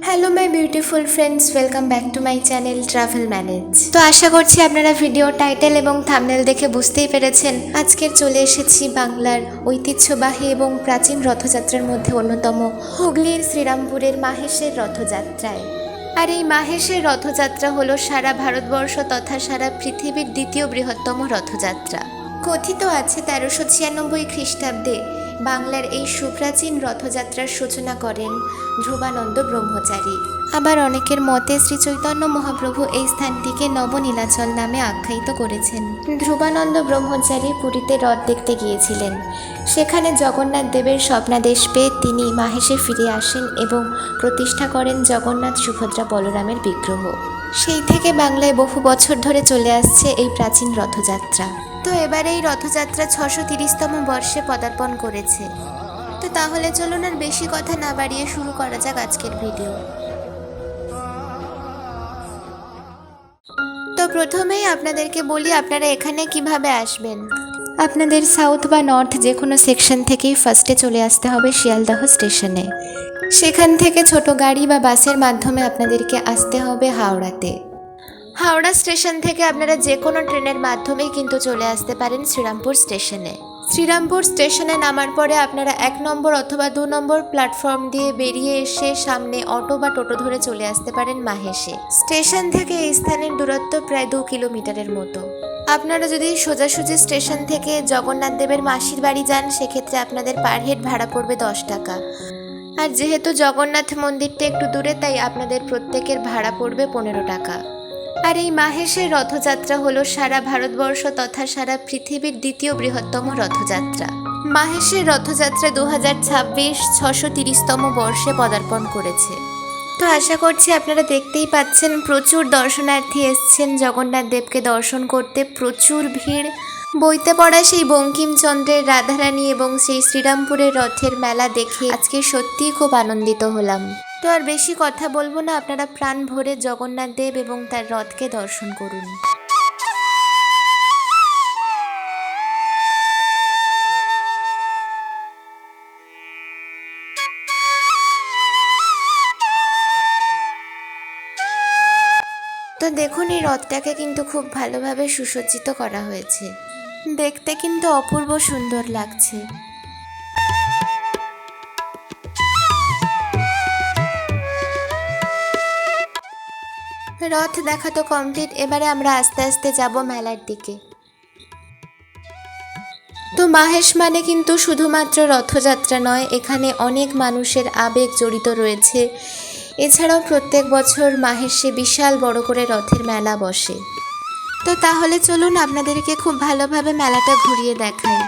Hello my beautiful friends, welcome back to my channel travel manage. তো আশা করছি আপনারা video title এবং thumbnail দেখে বুঝতেই পেরেছেন আজকের চলে এসেছি বাংলার ঐতিহ্যবাহী এবং প্রাচীন রথযাত্রার মধ্যে অন্যতম হুগলির শ্রীরামপুরের মাহেশের রথযাত্রায়। আর এই মাহেশের রথযাত্রা হলো সারা ভারতবর্ষ তথা সারা পৃথিবীর দ্বিতীয় বৃহত্তম রথযাত্রা। কথিত আছে 1396 খ্রিস্টাব্দে বাংলার এই সুপ্রাচীন রথযাত্রার সূচনা করেন ধ্রুবানন্দ ব্রহ্মচারী। আবার অনেকের মতে শ্রী চৈতন্য মহাপ্রভু এই স্থানটিকে নবনীলাচল নামে আখ্যায়িত করেছেন। ধ্রুবানন্দ ব্রহ্মচারী পুরীতে রথ দেখতে গিয়েছিলেন। সেখানে জগন্নাথ দেবের স্বপ্নাদেশ পেয়ে তিনি মাহেশে ফিরে আসেন এবং প্রতিষ্ঠা করেন জগন্নাথ সুভদ্রা বলরামের বিগ্রহ। সেই থেকে বাংলায় বহু বছর ধরে চলে আসছে এই প্রাচীন রথযাত্রা। তো এবার এই রথযাত্রা 630তম বর্ষে পদার্পণ করেছে। তো তাহলে চলুন আর বেশি কথা না বাড়িয়ে শুরু করা যাক আজকের ভিডিও। তো প্রথমেই আপনাদেরকে বলি আপনারা এখানে কিভাবে আসবেন। আপনাদের সাউথ বা নর্থ যে কোনো সেকশন থেকেই ফার্স্টে চলে আসতে হবে শিয়ালদহ স্টেশনে। সেখান থেকে ছোট গাড়ি বা বাসের মাধ্যমে আপনাদেরকে আসতে হবে হাওড়াতে। হাওড়া স্টেশন থেকে আপনারা যে কোনো ট্রেনের মাধ্যমেই কিন্তু চলে আসতে পারেন শ্রীরামপুর স্টেশনে। শ্রীরামপুর স্টেশনে নামার পরে আপনারা 1 নম্বর অথবা 2 নম্বর প্ল্যাটফর্ম দিয়ে বেরিয়ে এসে সামনে অটো বা টোটো ধরে চলে আসতে পারেন মাহেশে। স্টেশন থেকে এই স্থানের দূরত্ব প্রায় 2 কিলোমিটারের মতো। আপনারা যদি সোজাসুজি স্টেশন থেকে জগন্নাথ দেবের মাসির বাড়ি যান সেক্ষেত্রে আপনাদের পার হেড ভাড়া পড়বে 10 টাকা। আর যেহেতু জগন্নাথ মন্দিরটা একটু দূরে তাই আপনাদের প্রত্যেকের ভাড়া পড়বে 15 টাকা। আর এই মাহেশের রথযাত্রা হলো সারা ভারতবর্ষ তথা সারা পৃথিবীর দ্বিতীয় বৃহত্তম রথযাত্রা। মাহেশের রথযাত্রা 2026 630তম বর্ষে পদার্পণ করেছে। তো আশা করছি আপনারা দেখতেই পাচ্ছেন প্রচুর দর্শনার্থী এসছেন জগন্নাথ দেবকে দর্শন করতে। প্রচুর ভিড়। বইতে পড়া সেই বঙ্কিমচন্দ্রের রাধারানী এবং সেই শ্রীরামপুরের রথের মেলা দেখে আজকে সত্যিই খুব আনন্দিত হলাম। তো আর বেশি কথা বলবো না, আপনারা প্রাণ ভরে জগন্নাথ দেব এবং তার রথকে দর্শন করুন। তো দেখুন এই রথটাকে কিন্তু খুব ভালোভাবে সুসজ্জিত করা হয়েছে। দেখতে কিন্তু অপূর্ব সুন্দর লাগছে। রথ দেখা তো কমপ্লিট, এবারে আমরা আস্তে আস্তে যাব মেলার দিকে। তো মাহেশ মানে কিন্তু শুধুমাত্র রথযাত্রা নয়, এখানে অনেক মানুষের আবেগ জড়িত রয়েছে। এছাড়াও প্রত্যেক বছর মাহেশে বিশাল বড় করে রথের মেলা বসে। তো তাহলে চলুন আপনাদেরকে খুব ভালোভাবে মেলাটা ঘুরিয়ে দেখাই।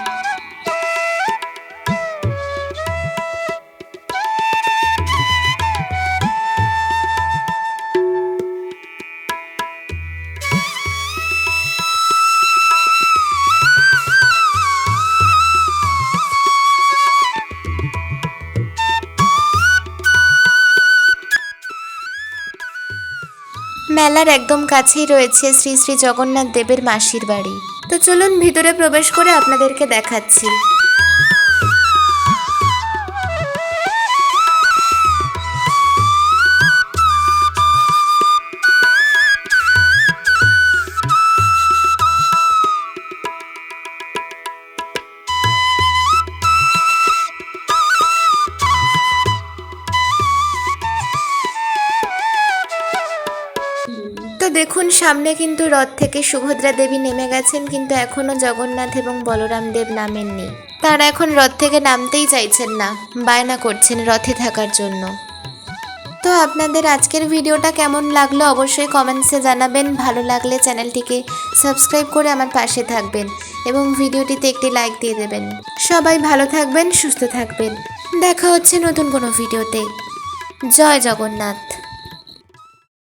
মেলার একদম কাছেই রয়েছে শ্রী শ্রী জগন্নাথ দেবের মাসির বাড়ি। তো চলুন ভিতরে প্রবেশ করে আপনাদেরকে দেখাচ্ছি। তো দেখুন সামনে কিন্তু রথ থেকে সুভদ্রা দেবী নেমে গেছেন, কিন্তু এখনও জগন্নাথ এবং বলরাম দেব নামেননি। তারা এখন রথ থেকে নামতেই চাইছেন না, বায়না করছেন রথে থাকার জন্য। তো আপনাদের আজকের ভিডিওটা কেমন লাগলো অবশ্যই কমেন্টসে জানাবেন। ভালো লাগলে চ্যানেলটিকে সাবস্ক্রাইব করে আমার পাশে থাকবেন এবং ভিডিওটিতে একটি লাইক দিয়ে দেবেন। সবাই ভালো থাকবেন, সুস্থ থাকবেন। দেখা হচ্ছে নতুন কোনো ভিডিওতে। জয় জগন্নাথ।